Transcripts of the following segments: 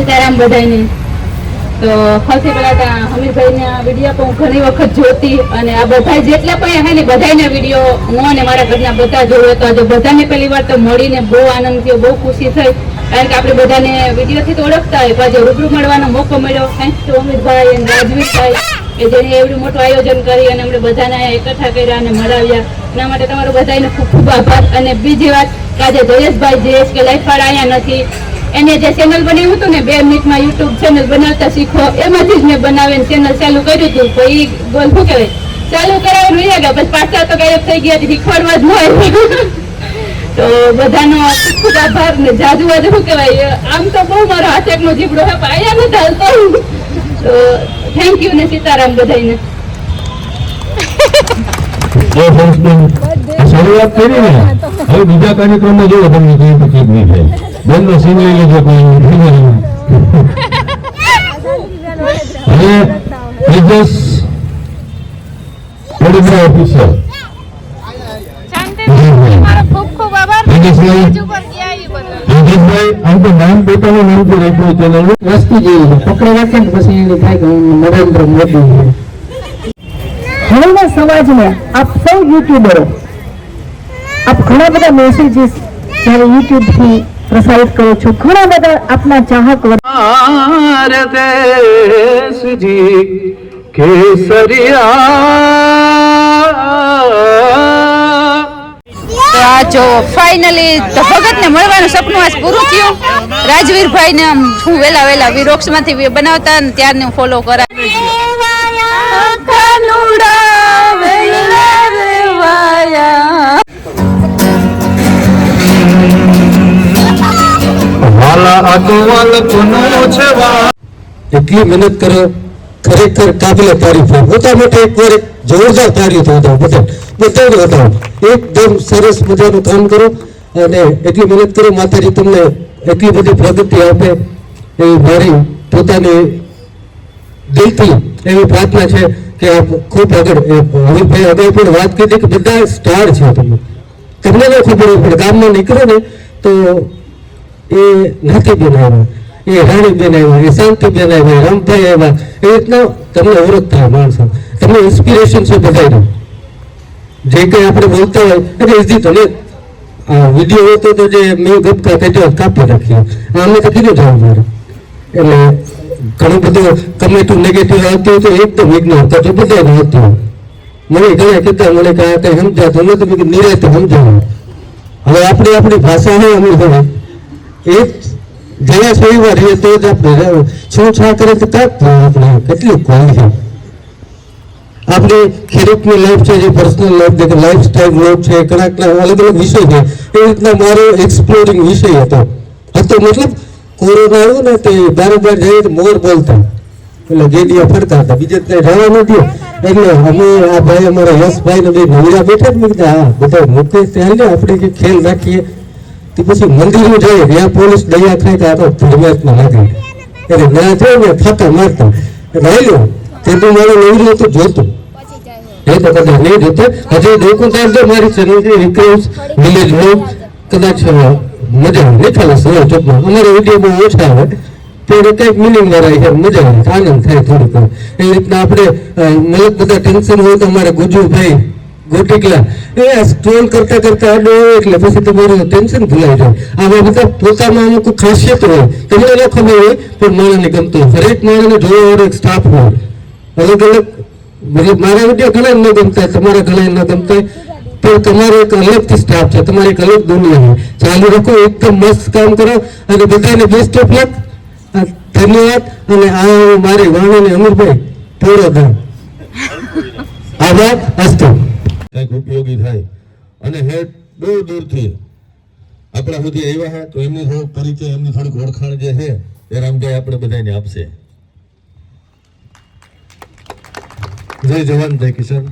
સીતારામ બધાને. તો સૌથી પહેલા તો હમીરભાઈના વિડીયો પણ ઘણી વખત જોતી અને આ બધા જેટલા પણ હે ને બધાના વિડીયો હું અને મારા ઘરના બધા જોયો તો આજે બધાને પહેલી વાર તો મળીને બહુ આનંદ થયો, બહુ ખુશી થઈ. કારણ કે આપણે બધાને વિડીયોથી તો ઓળખતા હોય, પણ રૂબરૂ મળવાનો મોકો મળ્યો થેન્ક્સ ટુ અમિતભાઈ અને રાજવીરભાઈ કે જેને એવડું મોટું આયોજન કરી અને આપણે બધાને એકઠા કર્યા અને મળાવ્યા. એના માટે તમારો બધાને ખૂબ ખૂબ આભાર. અને બીજી વાત કે આજે જયેશભાઈ જેએસ કે લાઈફવાળા અહીંયા નથી, એને જે ચેનલ બનાવ્યું હતું ને 2 મિનિટમાં યુટ્યુબ ચેનલ બનાવતા શીખો, એમાંથી જ મેં બનાવીને ચેનલ ચાલુ કર્યું હતું. તો એ બોલ શું કહેવાય ચાલુ કરાવવાનું રહ્યા ગયા, પછી પાછા તો ગાયબ થઈ ગયા, શીખવાડવા જ ન આવ્યું. તો બધાનો ખૂબ ખૂબ આભાર. ને જાજુબાજુ શું કહેવાય આમ તો બહુ મારો હાથેકનો જીબડો હે, પણ અહીંયા નથી હાલતો. તો થેન્ક યુ ને સીતારામ બધાને. શરૂઆત કરી ને હવે બીજા કાર્યક્રમમાં જોવો તમને કઈ તકલીફ નહીં થાય. બેનનો સીન લઈ લેજો કોઈ હવે તેજસ વડોદરા ઓફિસર આમ તો નામ પોતાનું નામ તો રાખ્યું ચેનલ વસ્તી જેવી પકડી રાખે ને પછી એને થાય કે નરેન્દ્ર મોદી છે. હાલના સમાજમાં આપ સૌ યુટ્યુબરો આપ ઘણા બધા મેસેજીસ જ્યારે યુટ્યુબ થી પ્રસારિત કરો છો, ઘણા બધા આપના ચાહક દેશજી કેસરિયા જો ફાઇનલી તો ભગતને મળવાનું સપનું આજ પૂરું થયું. રાજવીરભાઈને હું વેલા વિરોક્ષમાંથી બનાવતા ને ત્યારને હું ફોલો કરા. એટલી મહેનત કરો, ખરેખર કાબિલે તારીફ. મોટા મોટા એક વાર જોરદાર તારીફ હતો બધાને હતા. એકદમ સરસ મજાનું કામ કરો અને એટલી મહેનત કરો. માતાજી તમને એટલી બધી પ્રગતિ આપે એવી મારી પોતાની દિલથી એવી પ્રાર્થના છે કે આપ ખૂબ આગળ. હમીરભાઈ અગાઉ પણ વાત કરી કે બધા સ્ટાર છે. તમને ન ખબર પડે, ગામમાં નીકળો ને તો એ નાથીબેન આવ્યા, એ રાણીબેન આવ્યા, એ શાંતિબેન આવ્યા, રામભાઈ આવ્યા, એ રીતના તમને ઓળખતા માણસો, તમને ઇન્સ્પિરેશન છે બધાને. જે કંઈ આપણે બોલતા હોય એટલે ઇઝી તો ને વિડીયો હતો તો જે મેં ગપકા કહેતો કાપી નાખ્યો, અમને તો કીધું જવું મારે. એટલે ઘણું બધું કમેન્ટો નેગેટિવ આવતી હોય તો એકદમ ઇગ્નોર કરજો, બધાને આવતી હોય. મને ઘણા કહેતા મને કે આ કંઈ સમજાતું નથી, નિરાતે સમજાવું. હવે આપણે આપણી ભાષા હોય અમુક હોય એ જયા સોઈવાર રહીએ તો જ આપણે શું છા કરે તો કાંક આપણે કેટલી ક્વોલિટી આપણે ખેડૂતની લાઈફ છે, જે personal life life style life છે, ઘણા અલગ અલગ વિષય છે. એ રીતના મારો એક્સપ્લોરિંગ વિષય હતો મતલબ કોરોના આવ્યો ને તે બારોબાર જઈએ તો મોર બોલતા એટલે ગેડિયા ફરતા હતા, બીજે ત્યાં રહેવા ન દે. એટલે અમે આ ભાઈ અમારા યશભાઈ ને બે નવરા બેઠા જ મેં કીધા હા બધા મૂકે ત્યાં ને આપણે જે ખેલ રાખીએ. પછી મંદિરમાં જાય ત્યાં પોલીસ દયા ખાય તો આ તો ધર્માત્મા લાગે એટલે ના જાય ને ફાંકા મારતા રહેલો તે તો મારો નવરું તો જોતું એ તો કદાચ નહીં જોતો. હજી દુકાનદાર જો મારી ચેનલ વિક્રમ્સ વિલેજ બ્લોગ કદાચ મજા નહીં ખાલે સવાલ ચોકમાં અમારા વિડીયો બહુ ઓછા આવે ત્યારે કંઈક મિનિંગ વાળા મજા આવે, આનંદ થાય થોડીક. એ રીતના આપણે મતલબ બધા ટેન્શન હોય તો અમારે ગુજુભાઈ ગોટીકલા એ સ્ક્રોલ કરતા આડો હોય એટલે પછી તમારું ટેન્શન ભૂલાઈ જાય. આવા બધા પોતામાં અમુક ખાસિયત હોય, તમને ન ખબર હોય પણ માણસને ગમતો હોય. હરેક માણસને જોવા વાળો એક સ્ટાફ હોય અલગ અલગ. મતલબ મારા વિડીયો ઘણા ન ગમતા, તમારા ઘણા ન ગમતા, પણ તમારો એક અલગથી સ્ટાફ છે, તમારી એક અલગ દુનિયા છે. ચાલુ રાખો, એકદમ મસ્ત કામ કરો અને બધાને બેસ્ટ ઓફ લક. ધન્યવાદ. અને આ મારી વાણીને અમીરભાઈ પૂરો ગામ આભાર. અસ્તુ કંઈક ઉપયોગી થાય અને હેડ દૂર દૂરથી આપણા સુધી આવ્યા હોય તો એમની થોડુંક પરિચય, એમની થોડીક ઓળખાણ જે છે એ રામભાઈ આપણે બધાને આપશે. જય જવાન જય કિશન.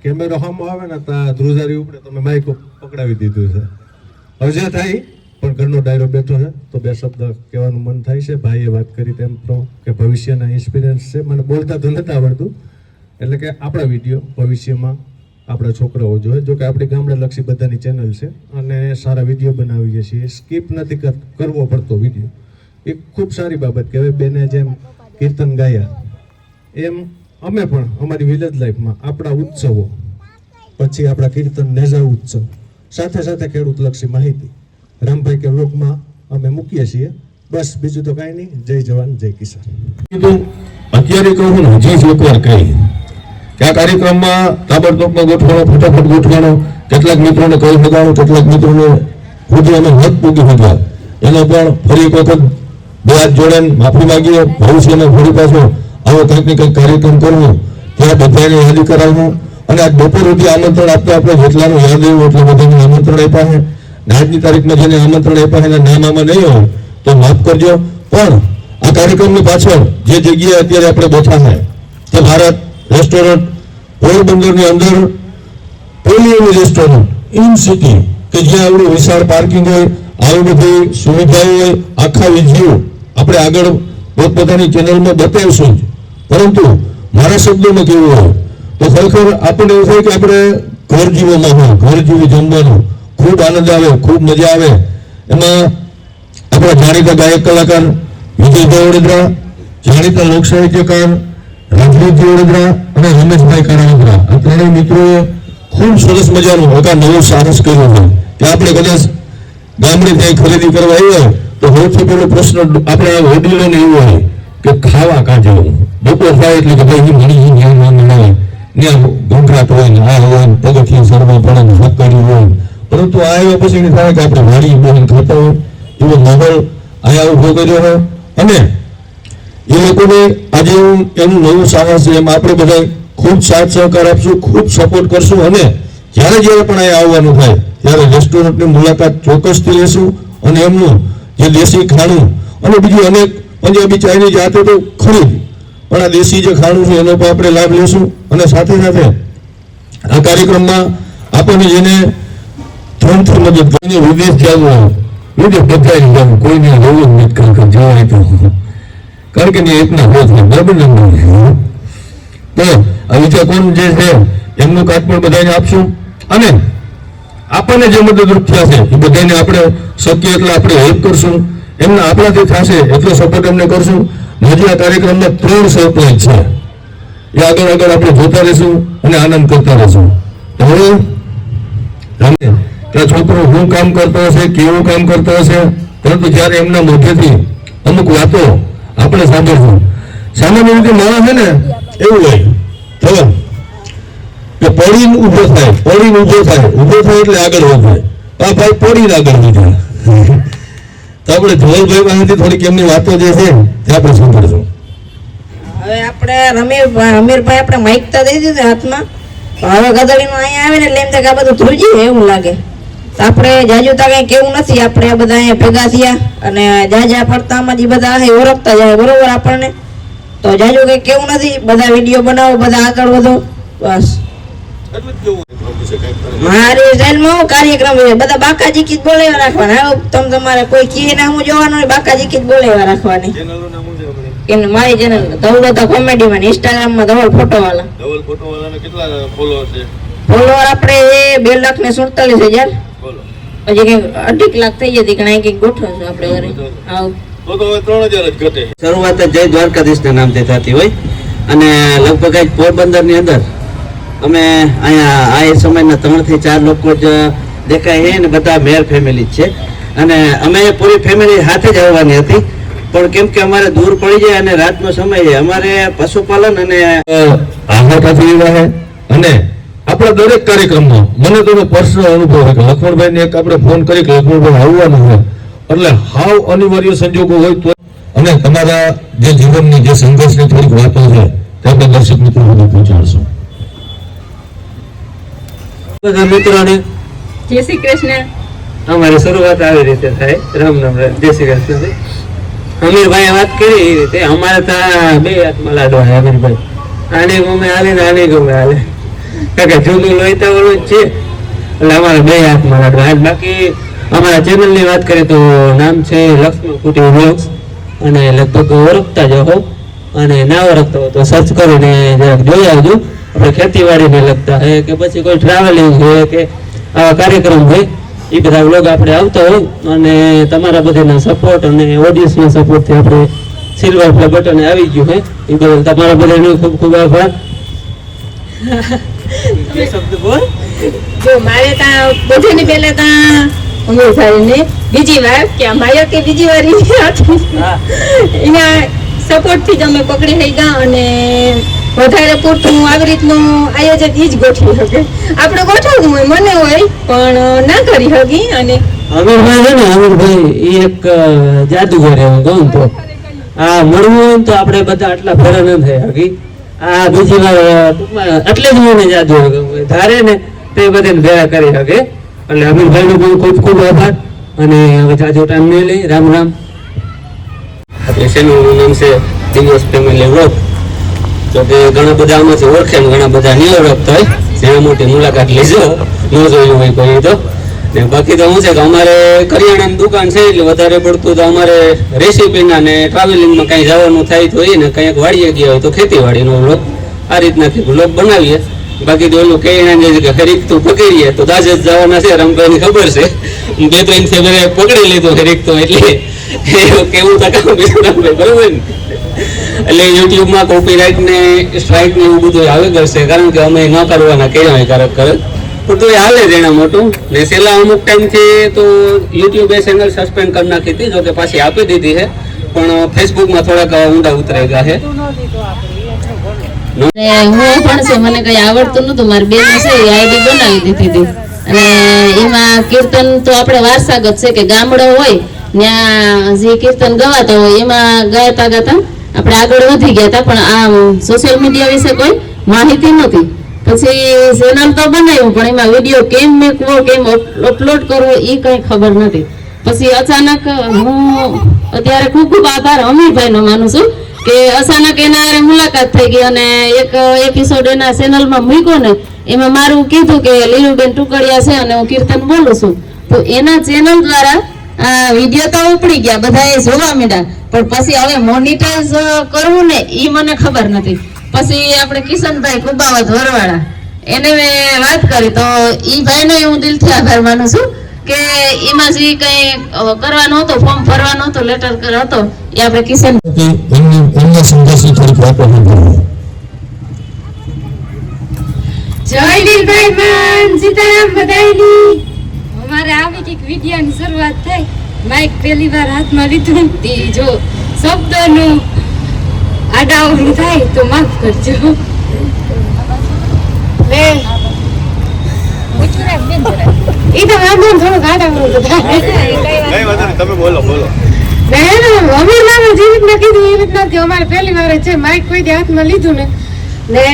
કેમેરો સામો આવે ને ત્યાં ધ્રુજારી ઉપડે તમે માઇક પકડાવી દીધું છે. હવે જે થાય પણ ઘરનો ડાયરો બેઠો છે તો બે શબ્દ કહેવાનું મન થાય છે. ભાઈએ વાત કરી તેમ તો કે ભવિષ્યના ઇન્સ્પિરન્સ છે. મને બોલતા તો નથી આવડતું એટલે કે આપણા વિડીયો ભવિષ્યમાં આપણા છોકરાઓ જોઈએ. જો કે આપણી ગામડાલક્ષી બધાની ચેનલ છે અને સારા વિડીયો બનાવીએ છીએ, સ્કીપ નથી કરવો પડતો વિડીયો. એક ખૂબ સારી બાબત કહેવાય. બેને જેમ કીર્તન ગાયા એમ અમે પણ અમારી વિલેજ લાઈફમાં આપણા ઉત્સવો, પછી આપણા કીર્તન નેજા ઉત્સવ, સાથે સાથે ખેડૂતલક્ષી માહિતી રામભાઈ કે વ્લોગમાં અમે મૂકીએ છીએ. બસ બીજું તો કાંઈ નહીં. જય જવાન જય કિસાન. કીધું અત્યારે કહું ને હજી જ એકવાર કહી કે આ કાર્યક્રમમાં તાબડતોબમાં ગોઠવાનો, ફટાફટ ગોઠવાનો, કેટલાક મિત્રોને કહી શકાણું, કેટલાક મિત્રોને સુધી અમે હદ પૂગી શક્યા. એનો પણ ફરી એક વખત બે હાથ જોડે માફી માંગીએ. ભવિષ્યમાં ફરી પાછો આવો કંઈક ને કંઈક કાર્યક્રમ કરવો, ત્યાં બધાને યાદી કરાવવું. અને આ બપોર સુધી આમંત્રણ આપતા આપણે જેટલાનું યાદ આવ્યું એટલે બધાને આમંત્રણ આપ્યા છે. આજની તારીખમાં જેને આમંત્રણ આપ્યા એના નામ આમાં નહીં હોય તો માફ કરજો. પણ આ કાર્યક્રમની પાછળ જે જગ્યાએ અત્યારે આપણે બેઠા છે તે ભારત રેસ્ટોરન્ટ પોરબંદરની અંદર પહેલી એવી રેસ્ટોરન્ટ ઇન સિટી કે જ્યાં આવડું વિશાળ પાર્કિંગ હોય, આવી બધી સુવિધાઓ હોય, આખા વિઝ્યુ આપણે આગળ પોતપોતાની ચેનલમાં બતાવીશું જ. પરંતુ મારા શબ્દોમાં કેવું હોય તો ખરેખર આપણને એવું થાય કે આપણે ઘર જેવો માહોલ, ઘર જેવું જમવાનું, ખૂબ આનંદ આવે, ખૂબ મજા આવે. એમાં આપણા જાણીતા ગાયક કલાકાર વિજયભાઈ વડોદરા, જાણીતા લોક સાહિત્યકાર રાજવીરજી વડોદરા અને રમેશભાઈ કારાવદરા, આ ત્રણેય મિત્રોએ ખૂબ સરસ મજાનું એક નવું સાહસ કર્યું છે કે આપણે કદાચ ગામડે ત્યાં ખરીદી કરવા આવ્યા તો સૌથી પહેલો પ્રશ્ન આપણા વડીલોને એવો હોય કે ખાવા કાં જવું. બપોર થાય એટલે કે ભાઈ મળી જ્ઞાન મળે, ત્યાં ઘોંઘાટ હોય ને આ હોય ને પગથિયા સરવા પડે ને હક્કડી હોય. પરંતુ આ આવ્યા પછી એને થાય કે આપણે વાડી બહેન ખાતા હોય એવો માહોલ અહીંયા ઉભો કર્યો હોય. અને એ લોકોને આજે એનું નવું સાહસ છે. એમાં આપણે બધા ખૂબ સાથ સહકાર આપશું, ખૂબ સપોર્ટ કરશું. અને જ્યારે જ્યારે પણ અહીંયા આવવાનું થાય ત્યારે રેસ્ટોરન્ટની મુલાકાત ચોક્કસથી લેશું. અને એમનું જે દેશી ખાણું અને બીજું અનેક પંજાબી ચાઇનીઝ જાતે તો ખરી, પણ આ દેશી જે ખાણું છે એનો પણ આપણે લાભ લેશું. અને સાથે સાથે આ કાર્યક્રમમાં આપણને જેને ધનથી મદદ કરીને વિદેશ જવું હોય, વિદેશ બધાને જવું, કોઈને રહેવું જ નથી ખરેખર જવાય તો, કારણ કે એટલા હોય છે બરાબર ને. તો આ વિચાર કોણ જે છે એમનું કાચ પણ બધાને આપશું. અને આપણને જે મદદરૂપ થયા છે એ બધાને આપણે શક્ય એટલે આપણે હેલ્પ કરશું. એમના આપણાથી થશે એટલો સપોર્ટ એમને કરશું. હજી આ કાર્યક્રમમાં 3 સરપ્રાઈઝ છે, એ આગળ આગળ આપણે જોતા રહીશું અને આનંદ કરતા રહીશું. હવે કે છોકરો શું કામ કરતો હશે, કેવું કામ કરતો હશે, પરંતુ જ્યારે એમના મોઢેથી અમુક વાતો આપણે સાંભળશું. સામાન્ય રીતે માણસ છે ને એવું હોય તો કે પડીને ઊભો થાય, પડીને ઊભો થાય, ઊભો થાય એટલે આગળ વધે. આ ભાઈ પડીને આગળ વધ્યા. તો આપણે ધવલભાઈ પાસેથી થોડીક એમની વાતો જે છે તે આપણે સાંભળશું. હવે આપણે અમીરભાઈ આપણે માઇક તો દઈ દીધું હાથમાં, હવે ગધડીનું અહીંયા આવે ને એટલે એમ થાય કે આ બધું ધ્રુજી એવું લાગે. તો આપણે જાજુ તા કઈ કેવું નથી, આપણે બધા અહીંયા ભેગા થયા અને જાજા પડતામાં જે બધા છે ઓળખતા જાય બરોબર આપણને. તો જાજુ કઈ કેવું નથી, બધા વિડીયો બનાવો, બધા આગળ વધો બસ. મારી સ્ટાઇલમાં હું કાર્યક્રમ છે બધા બાકાજી કી જ બોલાવ્યા રાખવાના. હવે તમારે કોઈ કી ના હું જોવાનું હોય, બાકાજી કી જ બોલાવ્યા રાખવાની. કે મારી ચેનલ ધવલ તો કોમેડીમાં, ઇન્સ્ટાગ્રામમાં ધવલ ફોટોવાલા. ધવલ ફોટોવાલાને કેટલા ફોલોઅર છે? ફોલોઅર આપણે 2,47,000. પછી કઈક 2.5 લાખ થઈ જતી કે કઈક ગોઠવશું આપણે ઘરે. આવ તો હવે 3,000 જ ઘટે. શરૂઆત જ જય દ્વારકાધીશના નામથી થતી હોય અને લગભગ જ પોરબંદરની અંદર અમે અહીંયા આ સમયના 3 થી 4 લોકો જ દેખાય છે અને બધા મેર ફેમિલી જ છે. અને અમે પૂરી ફેમિલી સાથે જ આવવાની હતી, પણ કેમ કે અમારે દૂર પડી જાય અને રાતનો સમય છે, અમારે પશુપાલન અને આહ્વાથી એવા છે. અને આપણા દરેક કાર્યક્રમમાં મને તો પર્સનલ અનુભવ છે કે લક્ષ્મણભાઈને એક આપણે ફોન કરી કે લક્ષ્મણભાઈ આવવાનું છે એટલે હાવ અનિવાર્ય સંજોગો હોય તો. અને તમારા જે જીવનની જે સંઘર્ષની થોડીક વાતો છે તે આપણે દર્શક મિત્રો સુધી પહોંચાડશું. બધા મિત્રોને જય શ્રી કૃષ્ણ. અમારી શરૂઆત આવી રીતે થાય. રામ રામ જય શ્રી કૃષ્ણ. અમીરભાઈ વાત કરી એ રીતે અમારે ત્યાં 2 હાથમાં લાડવા છે. અમીરભાઈ આને ગમે હાલે ને આને ગમે હાલે, કારણ કે જૂનું લોહીતા વાળું જ છે એટલે અમારે 2 હાથમાં લાડવા. આજ બાકી અમારા ચેનલની વાત કરીએ તો નામ છે લક્ષ્મણ કુટીર વ્લોગ્સ, અને લગભગ ઓળખતા જ હો, અને ના ઓળખતા હો તો સર્ચ કરીને જરાક જોઈ આવજો. આપણે ખેતીવાડીને લગતા હોય કે પછી કોઈ ટ્રાવેલિંગ હોય કે આવા કાર્યક્રમ હોય એ બધા વ્લોગ આપણે આવતા હોય અને તમારા બધાના સપોર્ટ અને ઓડિયન્સના સપોર્ટથી આપણે સિલ્વર પ્લે બટન આવી ગયું છે એ બદલ તમારા બધાનો ખૂબ ખૂબ આભાર. જો મારે ત્યાં બધાની પહેલા ત્યાં અમીરભાઈને બીજી વાર કે અમારે કે બીજી વાર એના સપોર્ટથી જ અમે પકડી થઈ ગયા અને વધારે પૂરતું આવી રીતનું આયોજન ઈ જ ગોઠવી શકે. આપણે ગોઠવવું હોય મને હોય પણ ના કરી શકી અને અમીરભાઈ છે ને અમીરભાઈ એ એક જાદુગર એમ કહું તો આ મળવું હોય ને તો આપણે બધા આટલા ફેરા ન થઈ શકી. આ બીજી વાર ટૂંકમાં એટલે જ મને જાદુ ધારે ને તે બધાને ભેગા કરી શકે. એટલે અમીરભાઈનો પણ ખૂબ ખૂબ આભાર અને હવે જાજો ટાઈમ નહીં લઈ. રામ રામ. આપણે ચેનલનું નામ છે દિવસ ફેમિલી વ્લોગ. તો કે ઘણા બધા આમાંથી ઓળખે ને ઘણા બધા નહીં ઓળખતા હોય. જ્યાં મોટી મુલાકાત લેજો, ન જોયું હોય કોઈ તો. ને બાકી તો શું છે કે અમારે કરિયાણાની દુકાન છે એટલે વધારે પડતું તો અમારે રેસીપીના ને ટ્રાવેલિંગમાં કંઈ જવાનું થાય તો એ ને કંઈક વાડીએ ગયા હોય તો ખેતીવાડીનો વ્લોગ આ રીતના વ્લોગ બનાવીએ. બાકી તો ઓલું કરિયાણા જે હરીકતું પકડીએ તો દાજ જ જવાના છે. રમભાઈની ખબર છે 2-3 ફેબ્રુઆરી પકડી લીધું હરીકતું એટલે કેવું તો કામ બીજું રમભાઈ બરોબર ને. એટલે યુટ્યુબમાં કોપીરાઇટ ને સ્ટ્રાઇક ને એવું બધું આવે કરશે કારણ કે અમે ન કરવાના કહેવાય હોય કારક કરે પણ તો એ હાલે જ એના મોટું. ને છેલ્લા અમુક ટાઈમથી તો યુટ્યુબે ચેનલ સસ્પેન્ડ કરી નાખી હતી, જો કે પાછી આપી દીધી છે પણ ફેસબુકમાં થોડાક ઊંડા ઉતરાઈ ગયા છે. હું પણ છે મને કઈ આવડતું નતું, મારી બેન છે એ આઈડી બનાવી દીધી હતી અને એમાં કીર્તન તો આપણે વારસાગત છે કે ગામડો હોય ત્યાં જે કીર્તન ગવાતા હોય એમાં ગાતા ગાતા આપણે આગળ વધી ગયા હતા. પણ આ સોશિયલ મીડિયા વિશે કોઈ માહિતી નહોતી. પછી ચેનલ તો બનાવ્યું પણ એમાં વિડીયો કેમ મેકવો કેમ અપલોડ કરવો એ કઈ ખબર નથી. પછી અચાનક હું અત્યારે ખૂબ ખૂબ આભાર અમીરભાઈનો માનું છું કે અચાનક એના હારે મુલાકાત થઈ ગઈ અને એક એપિસોડ એના ચેનલમાં મૂક્યો ને એમાં મારું કીધું કે લીલુબેન ટુકડિયા છે અને હું કીર્તન બોલું છું. તો એના ચેનલ દ્વારા વિડીયો તો ઉપડી ગયા, બધાએ જોવા માંડ્યા પણ પછી હવે મોનિટાઈઝ કરવું ને એ મને ખબર નથી. પછી આપણે કિશનભાઈ કુબાવત વરવાળા એને મેં વાત કરી તો એ ભાઈનો હું દિલથી આભાર માનું છું કે એમાં જે કઈ કરવાનો હતો ફોર્મ ભરવાનો હતો લેટર હતો એ આપણે કિશન એમના સંદેશની થોડીક વાતો સાંભળો. જય વીરભાઈ માન સીતારામ બધાયની. અમારે આવી કંઈક વિડિયાની શરૂઆત થઈ. માઇક પહેલી વાર હાથમાં લીધું તે જો શબ્દનું આડાવડું થાય તો માફ કરજો. એ તો વાંધો થોડુંક આડાવડું થાય. તમે બોલો બોલો. અમીરભાઈ જે રીતના કીધું એ રીતના કે અમારે પહેલી વાર છે માઇક કોઈ દે હાથમાં લીધું ને ને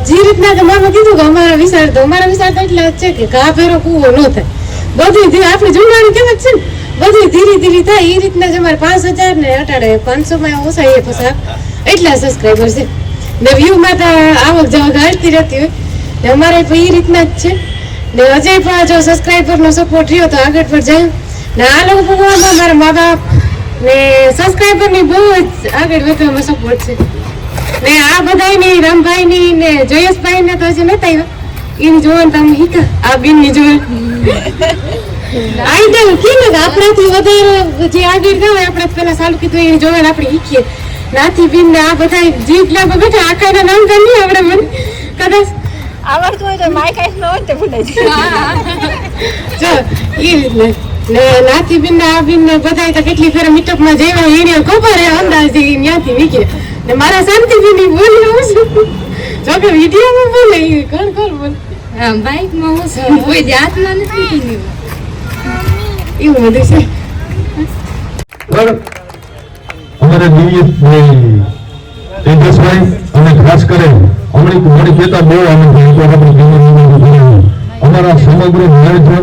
જે રીતના કે મામા કીધું કે અમારા વિચાર તો એટલા જ છે કે ઘા ભેરો કૂવો ન થાય. બધું ધીરે આપણે જુમાણી કહેવત છે ને બધું ધીરે ધીરે થાય એ રીતના જ અમારે 5000 ને અટાડે 500 માં ઓછા એ પછી એટલા સબસ્ક્રાઈબર છે ને વ્યૂમાં તો આવક જવા ઘાટતી રહેતી હોય ને અમારે પણ એ રીતના જ છે ને હજે પણ જો સબસ્ક્રાઈબરનો સપોર્ટ રહ્યો તો આગળ પર જાય ને આ લોકો ભગવાનમાં મારા મા બાપ ને સબસ્ક્રાઈબરની બહુ જ આગળ વધવામાં સપોર્ટ છે ને આ બધાની રામભાઈની ને જયેશભાઈને તો હજી નતા આવ્યા એની જોવાનું તમે હીકા આ બેનની જોવાનું આઈ જાય કીને આપણાથી વધારે જે આગળ ગયા આપણે પેલા સાલું કીધું એની જોવાનું આપણે શીખીએ નાથી બેન ને આ બધા જીતલા બેઠા આખાના નામ તો નહીં આપણે મને કદાચ આવડતું હોય તો માઇક આઈસ ન હોય તો ભૂલાઈ જાય. જો એ રીતના ને નાથી બેન આ બેન ને બધા તો કેટલી ફેર મીટઅપમાં જઈવા એને ખબર હે અંદાજ ત્યાંથી નીકળે ને મારા શાંતિથી બોલી હું છું જો કે વિડીયોમાં બોલે કોણ બોલે હા બાઇકમાં હું છું કોઈ જાતમાં નથી એવું બધું છે. અમારે દિવ્યેશભાઈ તેજસભાઈ અને ખાસ કરે અમારી કહેતા બહુ આનંદ થયો અમારા સમગ્ર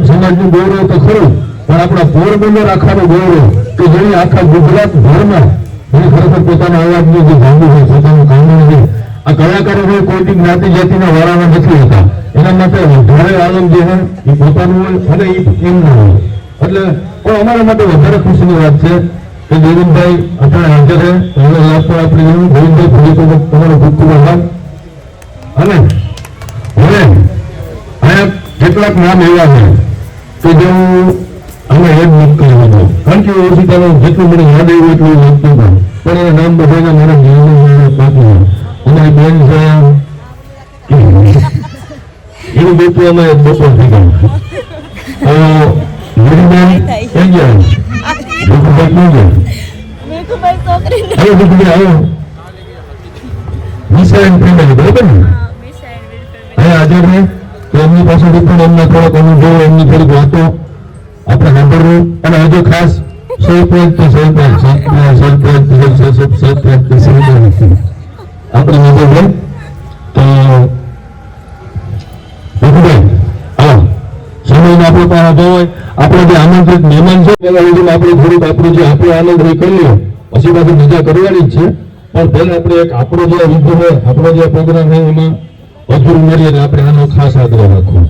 સમાજનું ગૌરવ તો ખરું પણ આપણા પોરબંદર આખાનું ગૌરવ કે જેની આખા ગુજરાત ભરમાં જેની ખરેખર પોતાના અવાજની જે ગાંડી છે પોતાનું કામનું છે આ કલાકારો હોય કોઈ જ્ઞાતિ જાતિના વાળાના નથી હોતા એના માટે વધારે આનંદ જે હોય એ પોતાનું હોય અને એ એમ ના હોય એટલે પણ અમારા માટે વધારે ખુશીની વાત છે કે ગોવિંદભાઈ આપણે હાજર છે એનો લાભ પણ આપણે જોયું ગોવિંદભાઈ ફરી તમારો ખૂબ ખૂબ આભાર. અને હવે અહીંયા કેટલાક નામ એવા છે કે જે હું આમાં યાદ નથી કરી શકતો, કારણ કે ઓછીતાનો જેટલું મને યાદ આવ્યું એટલું લખતો હતો, પણ એના નામ બધાના મારા જીવનમાં બાકી છે. અમારી બેન છે એનું બેટું અમે બપોર થઈ ગયું. મેરીબેન ક્યાં ગયા? મિસાઈલ ફેમિલી બરાબર ને? અહીંયા હાજર છે તો એમની પાસેથી પણ એમના થોડાક અનુભવો, એમની થોડીક વાતો આપણે સાંભળવું. અને હજુ ખાસ આપણે નજર હોય તો સમયનો આપણો પણ હતો હોય. આપણે જે આમંત્રિત મહેમાન છે પેલા સુધીમાં આપણે થોડુંક આપણું જે આપણે આનંદ રહી કરી લઈએ, પછી પાછી મજા કરવાની જ છે. પણ પહેલા આપણે એક આપણો જે વિધો હોય, આપણો જે પ્રોગ્રામ હોય એમાં અધૂરું મળીએ અને આપણે આનો ખાસ આગ્રહ રાખવો.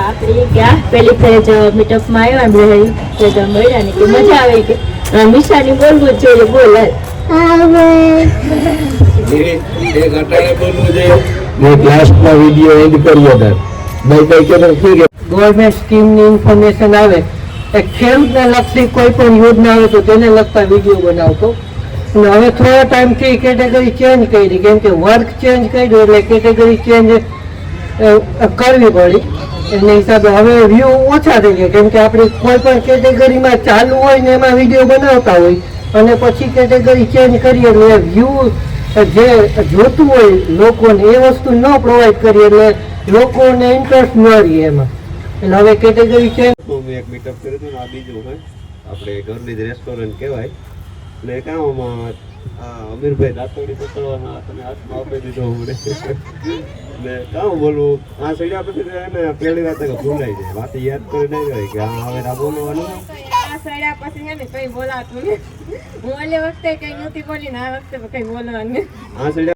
આપણે ગયા પેલી ફેર મીટઅપમાં આવ્યા મળ્યા ને કે મજા આવે કે મિશાની બોલવું જ જોઈએ. બોલ ક્લાસમાં વિડીયો એડ કર્યો હતા. ગવર્મેન્ટ સ્કીમની ઇન્ફોર્મેશન આવે, એક ખેડૂતને લગતી કોઈ પણ યોજના આવે તો તેને લગતા વિડીયો બનાવતો. અને હવે થોડા ટાઈમથી કેટેગરી ચેન્જ કરી, કેમ કે વર્ક ચેન્જ કર્યું એટલે કેટેગરી ચેન્જ કરવી પડી. એના હિસાબે હવે વ્યૂ ઓછા થઈ ગયા, કેમ કે આપણે કોઈ પણ કેટેગરીમાં ચાલુ હોય ને એમાં વિડીયો બનાવતા હોય અને પછી કેટેગરી ચેન્જ કરીએ એટલે વ્યૂ જે જોતું હોય લોકોને એ વસ્તુ ન પ્રોવાઈડ કરીએ એટલે લોકોને ઇન્ટરેસ્ટ ન રહે એમાં. એટલે હવે કેટેગરી ચેન્જ. મેં એક મીટઅપ કર્યું હતું ને આ બીજું હોય આપણે ઘરની જ રેસ્ટોરન્ટ કહેવાય. એટલે કામમાં અમીરભાઈ દાંતોડી પકડવાના તમે હાથમાં આપી દીધો મને ને કામ બોલવું આ સડ્યા પછી એને પહેલી વાત ભૂલાઈ જાય, વાત યાદ કરી નહીં હોય કે હા હવે આ બોલવાનું. આ સડ્યા પછી છે ને કઈ બોલાતું નહીં. હું ઓલી વખતે કઈ નહોતી બોલી ને આ વખતે કઈ બોલવાનું. આ સડ્યા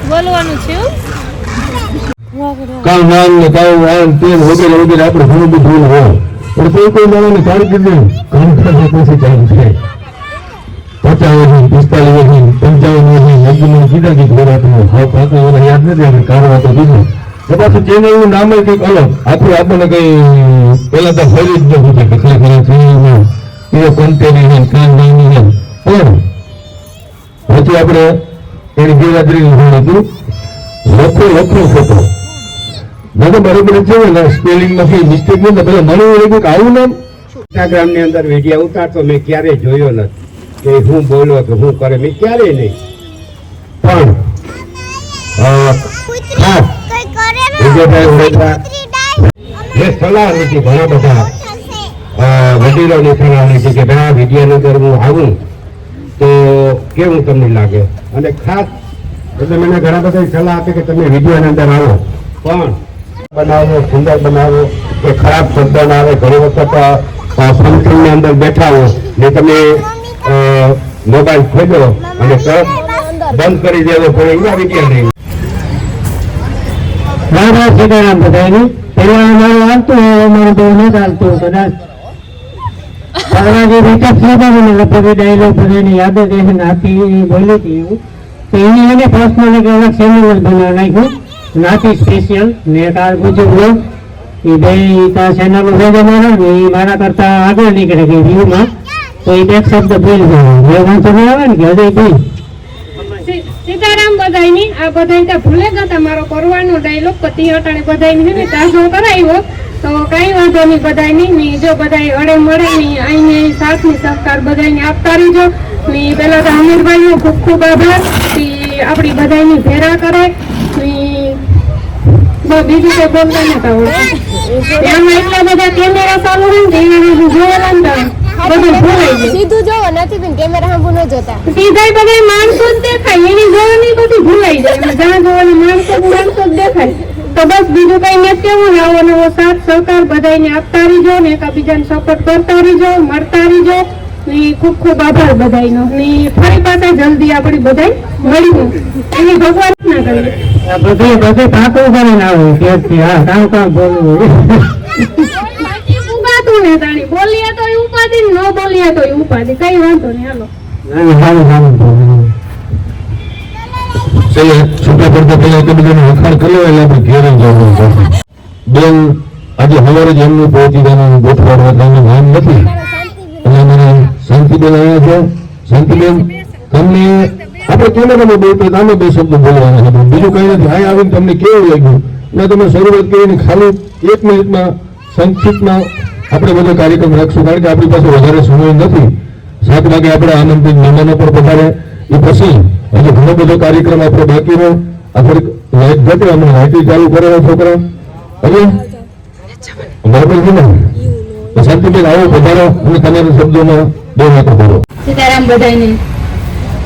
બોલવાનું છે કાલ નામ ને કાલ આમ તેલ વગેરે વગેરે આપણે ઘણું બધું હોય, પણ કોઈ માણસની કારકિર્દી કામ પછી ચાલુ થાય. 50 વર્ષ 45 વર્ષ 55 વર્ષ એકદમ કીધા કે બોલાતું હવે 5 વર્ષ યાદ નથી આપણે કારવા તો કીધું. પાછું ચેનલનું નામ કંઈક અલગ આખું આપણને કઈ પેલા તો ફરી જ નતું કે કેટલા ખરા ચેનલમાં એ કોન્ટેની કાન નાની પણ પછી આપણે એની ગેરહાજરી હતું લખો ખોટો દાદા બરોબર છે ને સ્પેલિંગમાં કઈ મિસ્ટેક નહીં. પેલા મને એવું લાગ્યું કે આવું નામ ઇન્સ્ટાગ્રામ ની અંદર વિડીયો ઉતારતો મેં ક્યારેય જોયો નથી કે હું બોલો કે હું કરે, મેં ક્યારેય નહીં. પણ ખાસ જે સલાહ હતી ઘણા બધા વડીલોની સલાહ હતી કે ભાઈ આ વિડીયોની અંદર હું આવું તો કેવું તમને લાગે, અને ખાસ એટલે મને ઘણા બધા સલાહ આપી કે તમે વિડીયોની અંદર આવો પણ બનાવો, સુંદર બનાવો, કે ખરાબ શબ્દ ના આવે. ઘણી વખત ફંક્શનની અંદર બેઠા હો ને તમે મોબાઈલ ખોલો અને તરત બંધ કરી દેવો પણ એવા વિડીયો નહીં. રાધા સીતારામ બધાને. પેલા અમારું હાલતું અમારું બહુ ન ચાલતું કદાચ જે મીટઅપ લીધા ને લગભગ ડાયલોગ બધાને યાદ જ રહે નાથી બોલી હતી એવું. તો એની એને પર્સનલ એક અલગ ચેનલ બનાવી નાખ્યું નાથી સ્પેશિયલ ને તાર ગુજર બ્લોગ. એ બે તાર ચેનલ ભેગો મારો ને એ મારા કરતા આગળ નીકળે કે વ્યૂમાં. તો એ બે શબ્દ બોલી ગયો એ વાંચો નહીં આવે ને કે હૃદય ભાઈ સીતારામ બધાયની. આ બધાય ત્યાં ભૂલે ગયા મારો કરવાનો ડાયલોગ પતિ અટાણે બધાયની છે ને તાજો કરાવ્યો તો કઈ વાંધો નહીં. બધાયની ને જો બધાય અડે મળે ને આઈને સાથની સરકાર બધાયને આપતા રહીજો ને. પેલા તો અમીરભાઈનો ખૂબ ખૂબ આભાર આપણી બધાયની ભેરા કરે ને. બીજું કઈ બોલતા નતા આવડતું. ત્યાંમાં એટલા બધા કેમેરા ચાલુ હોય ને એના જોયેલા ને બધું ભૂલાઈ ગયું. સીધું જોવો નથી બેન, કેમેરા સાંભળું ન જોતા. સીધા બધા માણસો જ દેખાય, એની જોવાની બધું ભૂલાઈ જાય. જ્યાં જોવાની માણસો જ દેખાય. તો બસ બીજું કઈ નથી કેવું, આવો નવો સાથ સહકાર બધાને આપતા રહીજો ને એકબીજાને સપોર્ટ કરતા રહીજો, મળતા રહીજો ને. ખૂબ ખૂબ આભાર બધાનો ને. ફરી પાછા જલ્દી આપણે બધા મળીશું એની ભગવાન ના કરીએ. બધે પાકું કરીને આવું કે હા કામ બોલવું ઉપાતું ને તાણી બોલીએ તો ઉપાધિ ન બોલીએ તો ઉપાધિ કઈ વાંધો નહીં હાલો છૂટા પડતા પેલા એક બીજાને વખાણ કર્યો એટલે આપણે ઘેર જવું પડશે. બેન આજે સવારે જ એમનું પહોંચી ગોઠવાડવા નામ નથી એટલે મને શાંતિબેન આવ્યા છે. શાંતિબેન તમને આપણે કેમેરામાં બોલતા તમે બે શબ્દ બોલવાના છે, બીજું કઈ નથી. અહીં આવીને તમને કેવું લાગ્યું મેં તમે શરૂઆત કરીને ખાલી 1 મિનિટમાં સંક્ષિપ્તમાં આપણે બધો કાર્યક્રમ રાખશું, કારણ કે આપણી પાસે વધારે સમય નથી. 7 વાગે આપણે આમંત્રિત મહેમાનો પર પધારે એ પછી હજી ઘણો બધો કાર્યક્રમ આપણે બાકી રહ્યો. આ થોડીક લાઈટ ઘટે અમે લાઈટ ચાલુ કરેલા છોકરા હવે બરાબર છે ને. શાંતિબેન આવો પધારો અને તમારા શબ્દોમાં 2 વાતો કરો. સીતારામ બધાને.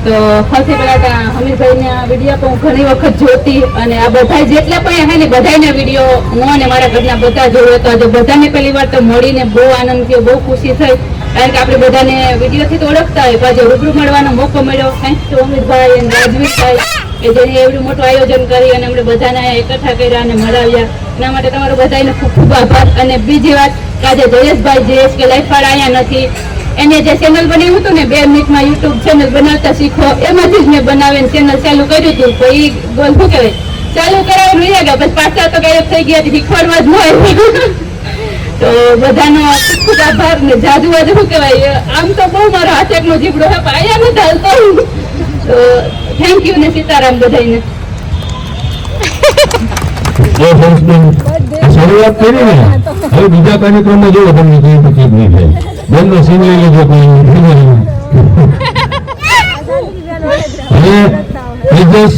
તો સૌથી પહેલા તો હમીરભાઈના વિડીયો પણ હું ઘણી વખત જોતી અને આ બધા જેટલા પણ હે ને બધાના વિડીયો હું અને મારા ઘરના બધા જોયો તો આજે બધાને પહેલી વાર તો મળીને બહુ આનંદ થયો, બહુ ખુશી થઈ, કારણ કે આપણે બધાને વિડીયોથી તો ઓળખતા હોય, પણ આજે રૂબરૂ મળવાનો મોકો મળ્યો થેન્ક્સ ટુ અમિતભાઈ અને રાજવીરભાઈ કે જેને એવડું મોટું આયોજન કરી અને આપણે બધાને એકઠા કર્યા અને મળાવ્યા. એના માટે તમારો બધાને ખૂબ ખૂબ આભાર. અને બીજી વાત કે આજે જયેશભાઈ જયેશ કે લાઈફવાળા અહીંયા નથી, એને જે ચેનલ બનાવ્યું હતું ને 2 મિનિટમાં યુટ્યુબ ચેનલ બનાવતા શીખો એમાંથી જ મેં બનાવીને ચેનલ ચાલુ કર્યું હતું. તો એ બોલ શું કહેવાય ચાલુ કરાવવાનું રહ્યા ગયા પછી પાછા તો ગાયબ થઈ ગયા, શીખવાડવા જ ન આવ્યું. તો બધાનો ખૂબ ખૂબ આભાર. ને જાદુ આજે શું કહેવાય આમ તો બહુ મારો હાથ એકનો જીબડો હે પણ અહીંયા નથી હાલતો. તો થેન્ક યુ ને સીતારામ બધાને. શરૂઆત કરી ને હવે બીજા કાર્યક્રમમાં જોવો તમને કઈ તકલીફ નહીં થાય. બંને સીન લઈ લેજો કોઈ હવે તેજસ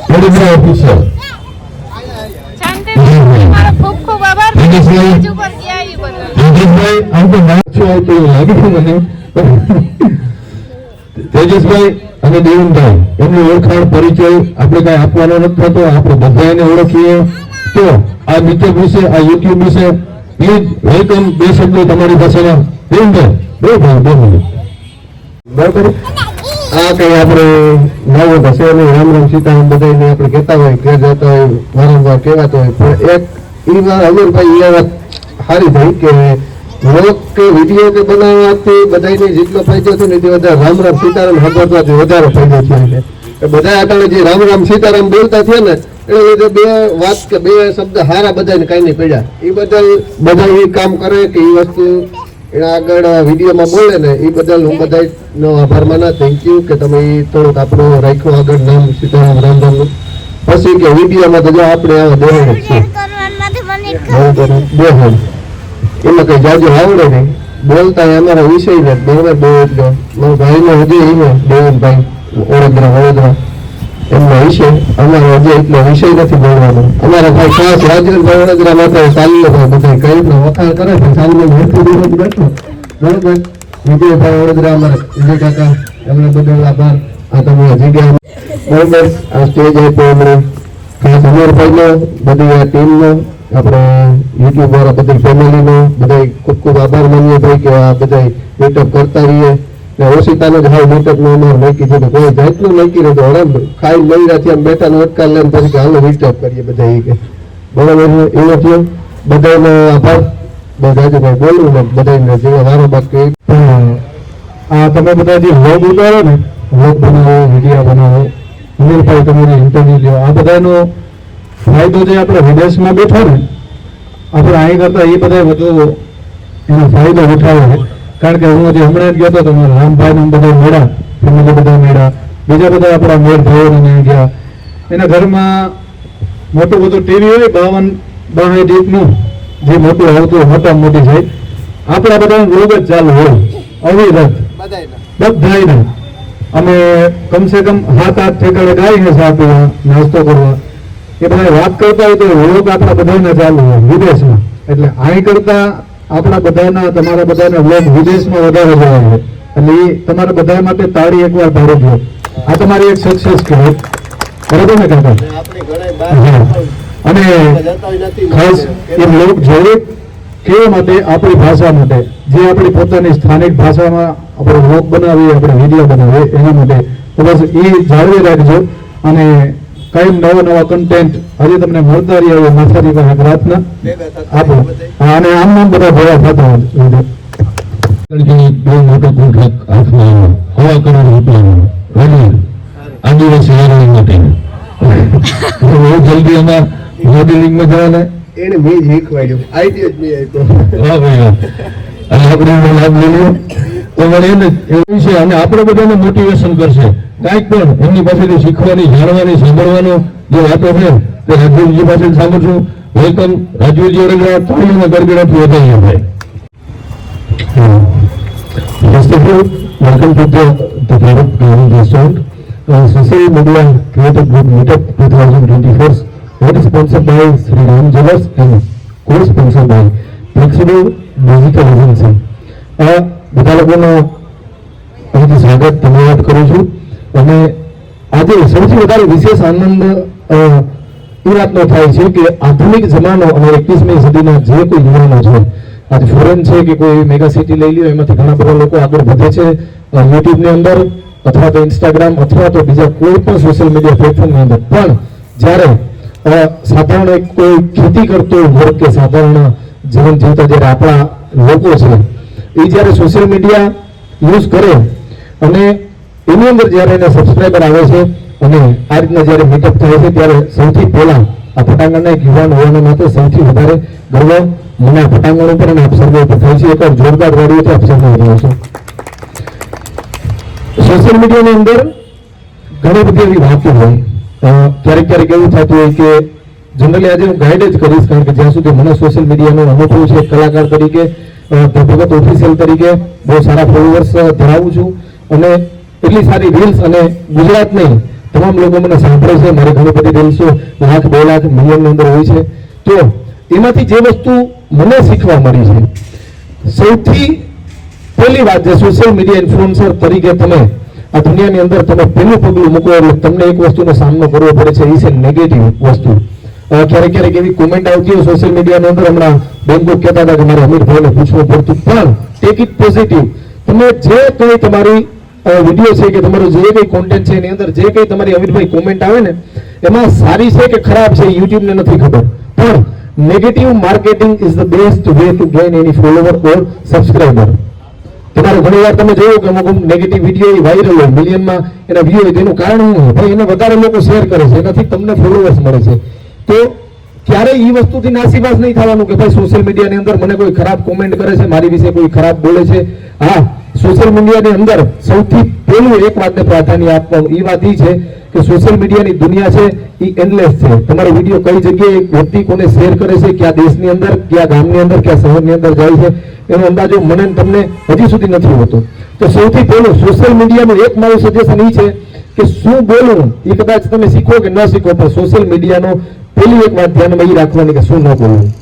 વડોદરા ઓફિસર ખૂબ ખૂબ આભાર. તેજસભાઈ આમ તો નાચું આવતું એવું લાગે છે મને. તેજસભાઈ અને દેવનભાઈ એમની ઓળખાણ પરિચય આપણે કઈ આપવાનો નથી થતો, આપણે બધા એને ઓળખીએ. તો આ મીટઅપ વિશે આ યુટ્યુબ વિશે પ્લીઝ વેલકમ 2 શબ્દો તમારી ભાષામાં. દેવનભાઈ 2 મિનિટ બરાબર. આ કઈ આપણે નવો ભાષા રામ રામ સીતારામ બધાને આપણે કહેતા હોય ઘેર જતા હોય વારંવાર કહેવાતો હોય, પણ એક એ વાર અમીરભાઈ એ વાત સારી થઈ કે વ્લોગ કે વિડીયો કે બનાવવાથી બધાને જેટલો ફાયદો થયો ને તે વધારે રામ રામ સીતારામ સાંભળવાથી વધારે ફાયદો થયો છે. બધા અત્યારે જે રામ રામ સીતારામ બોલતા થયા ને એટલે 2 વાત કે 2 શબ્દ હારા બધાને કઈ નહીં પડ્યા. એ બધા એ કામ કરે કે એ વસ્તુ એના આગળ વિડીયોમાં બોલે ને એ બદલ હું બધાનો આભાર માના. થેન્ક યુ કે તમે એ થોડુંક આપણું રાખ્યું આગળ નામ સીતારામ રામ રામનું. પછી કે વિડીયોમાં તો જો આપણે આવા દેવાનું જ છે એમાં કઈ જાજુ આવડે નહીં બોલતા અમારા વિષય ને બરાબર બહુ એટલો મારા ભાઈનો હજી એને દેવનભાઈ વડોદરા એમનો વિષય અમારો હજી એટલો વિષય નથી બોલવાનો. અમારા ભાઈ ખાસ રાજેશભાઈ વડોદરા માટે સાલીભાઈ બધા કઈ રીતના વખાણ કરે છે સાલીભાઈ હેતુ બેઠો બરોબર. વિજયભાઈ વડોદરા અમારા વિજય કાકા એમને બધો આભાર. આ તમે જગ્યા બરોબર આ સ્ટેજ આપ્યો એમણે ખાસ અમરભાઈનો બધી આ ટીમનો આપણે યુટ્યુબ વાળા બધી ફેમિલીનો બધા ખૂબ ખૂબ આભાર માનીએ ભાઈ કે આ બધા મીટઅપ કરતા રહીએ ને ઓશિતાનો જ હાલ મીટઅપનું અમારે નક્કી છે કોઈ જાતનું નક્કી રહેતું હળમ ખાઈ લઈ રહ્યા આમ બેઠા નોટકાર લઈને પછી કે હાલો મીટઅપ કરીએ બધા એ કે બરાબર છે એ નથી. બધાનો આભાર. બહુ જાજુ ભાઈ બોલવું ને બધાને જેવા વારો બાદ કે આ તમે બધા જે વ્લોગ ઉતારો ને વ્લોગ બનાવો વિડીયો બનાવો અમીરભાઈ તમારી ઇન્ટરવ્યુ લ્યો આ બધાનો ફાયદો જે આપણે વિદેશમાં બેઠો ને આપણે અહીં કરતા એ બધા વધુ એનો ફાયદો ઉઠાવે છે. કારણ કે હું જે હમણાં જ ગયો હતો તમારા રામભાઈ બધા મેળા ફેમિલી બધા મેળા બીજા બધા આપણા મેળ ભાઈઓને ગયા એના ઘરમાં મોટું બધું ટીવી હોય 52 ઇંચનું જે મોટું આવતું મોટા મોટી છે આપણા બધા રોગ જ ચાલુ હોય અવિરત બધાને. અમે કમસે કમ 7-8 ઠેકાણે ગાઈને ચા પીવા નાસ્તો કરવા એ બધા વાત કરતા હોય તો વ્લોગ આપણા બધાના ચાલુ હોય વિદેશમાં. એટલે અહીં કરતા આપણા બધાના તમારા બધાના વ્લોગ વિદેશમાં વધારે જોવા છે. એટલે એ તમારા બધા માટે તાળી એકવાર પાડો છો. આ તમારી એક સક્સેસ કહેવાય બરાબર ને કાકા. અને ખાસ એ વ્લોગ જોડે કેવા માટે આપણી ભાષા માટે જે આપણી પોતાની સ્થાનિક ભાષામાં આપણે વ્લોગ બનાવીએ આપણે વિડીયો બનાવીએ એના માટે તો બસ એ જાળવી રાખજો. અને કાયમ નવા કન્ટેન્ટ હજી તમને મળતા રહે એવી માથાની પાસે પ્રાર્થના આપો. અને આમ બધા ભેગા થતા હોય. બહુ મોટો કોન્ટ્રાક્ટ હાથમાં આવ્યો, 1.25 કરોડ રૂપિયાનો રેલી આદિવાસી રેલી માટે. બહુ જલ્દી એમાં મોડેલિંગમાં જવાના એને મેં જ શીખવાડ્યું, આઈડિયા જ મેં આપ્યો. વાહ ભાઈ વાહ. અને આપણે એનો લાભ લઈ લ્યો તો મને એને એવું છે. અને આપણે બધાને મોટિવેશન કરશે કાંઈક પણ એમની પાસેથી શીખવાની, જાણવાની, સાંભળવાનો જે વાતો છે તે રાજુજી પાસે સાંભળશું. વેલકમ રાજુજી ઓરગરા, તાળીઓના ગરગડાથી વધારીએ ભાઈ. First of all, welcome to the Bharat Gaming Restaurant. Social media created group meetup 2024. What is sponsored by Sri Ram Jewellers and co-sponsored by Flexible Digital Agency. બધા લોકોનો અહીંથી સ્વાગત ધન્યવાદ કરું છું. અને આજે સૌથી વધારે વિશેષ આનંદ એ વાતનો થાય છે કે આધુનિક જમાનો અને 21મી સદીના જે કોઈ યુવાનો છે, આજે ફોરેન છે કે કોઈ મેગા સિટી લઈ લ્યો, એમાંથી ઘણા બધા લોકો આગળ વધે છે યુટ્યુબની અંદર અથવા તો ઇન્સ્ટાગ્રામ અથવા તો બીજા કોઈ પણ સોશિયલ મીડિયા પ્લેટફોર્મની અંદર. પણ જ્યારે સાધારણ એક કોઈ ખેતી કરતો વર્ગ કે સાધારણ જીવન જીવતા જ્યારે આપણા લોકો છે એ જ્યારે સોશિયલ મીડિયા યુઝ કરે અને એની અંદર જ્યારે એને સબસ્ક્રાઈબર આવે છે અને આ રીતના જ્યારે મીટઅપ થાય છે, ત્યારે સૌથી પહેલા આ ફટાંગણના એક યુવાન હોવાના નાતે સૌથી વધારે ગર્વ મને આ ફટાંગણ ઉપર અને આપ સર્વે ઉપર થાય છે. એક જોરદાર વાળીઓથી આપ સર્વે રહ્યો છે. સોશિયલ મીડિયાની અંદર ઘણી બધી એવી વાતો હોય, ક્યારેક ક્યારેક એવું થતું હોય કે જનરલી આજે હું ગાઈડ જ કરીશ, કારણ કે જ્યાં સુધી મને સોશિયલ મીડિયાનો અનુભવ છે, કલાકાર તરીકે, ભગત ઓફિશિયલ તરીકે બહુ સારા ફોલોવર્સ ધરાવું છું અને એટલી સારી રીલ્સ, અને ગુજરાત નહીં તમામ લોકો મને સાંભળે છે. મારી ઘણી બધી રીલ્સો 1 લાખ 2 લાખ મિલિયનની અંદર હોય છે. તો એમાંથી જે વસ્તુ મને શીખવા મળી છે, સૌથી પહેલી વાત જે સોશિયલ મીડિયા ઇન્ફ્લુએન્સર તરીકે તમે આ દુનિયાની અંદર તમે પહેલું પગલું મૂકો એટલે તમને એક વસ્તુનો સામનો કરવો પડે છે, એ છે નેગેટિવ વસ્તુ. ક્યારેક ક્યારેક એવી કોમેન્ટ આવતી હોય સોશિયલ મીડિયાની અંદર. હમણાં બેંકો કહેતા હતા કે મારે અમીરભાઈને પૂછવું પડતું, પણ ટેક ઇટ પોઝિટિવ. તમે જે કંઈ તમારી વિડીયો છે કે તમારું જે કંઈ કોન્ટેન્ટ છે એની અંદર જે કંઈ તમારી અમીરભાઈ કોમેન્ટ આવે ને, એમાં સારી છે કે ખરાબ છે યુટ્યુબને નથી ખબર, પણ negative marketing is the best way to gain any follower or subscriber. તમારે ઘણી વાર તમે જોયું કે અમુક નેગેટિવ વિડીયો વાયરલ હોય, મિલિયનમાં એના વ્યૂ હોય, તેનું કારણ શું હોય? ભાઈ એને વધારે લોકો શેર કરે છે, એનાથી તમને ફોલોવર્સ મળે છે. તો ક્યારેય એ વસ્તુથી નાસીપાસ નહીં થવાનું કે ભાઈ સોશિયલ મીડિયાની અંદર મને કોઈ ખરાબ કોમેન્ટ કરે છે, મારી વિશે કોઈ ખરાબ બોલે છે. હા, સોશિયલ મીડિયાની અંદર સૌથી પહેલું એક વાતને પ્રાધાન્ય આપવાનું, એ વાત એ છે કે સોશિયલ મીડિયાની દુનિયા છે એ એન્ડલેસ છે. તમારો વિડીયો કઈ જગ્યાએ વ્યક્તિ કોને શેર કરે છે, કયા દેશની અંદર, કયા ગામની અંદર, કયા શહેરની અંદર જાય છે, એનો અંદાજો મને તમને હજી સુધી નથી હોતો. તો સૌથી પહેલું સોશિયલ મીડિયાનું એક મારું સજેશન એ છે કે શું બોલવું એ કદાચ તમે શીખો કે ન શીખો, પણ સોશિયલ મીડિયાનો પહેલી એક વાત ધ્યાનમાં એ રાખવાની કે શું ન બોલવું.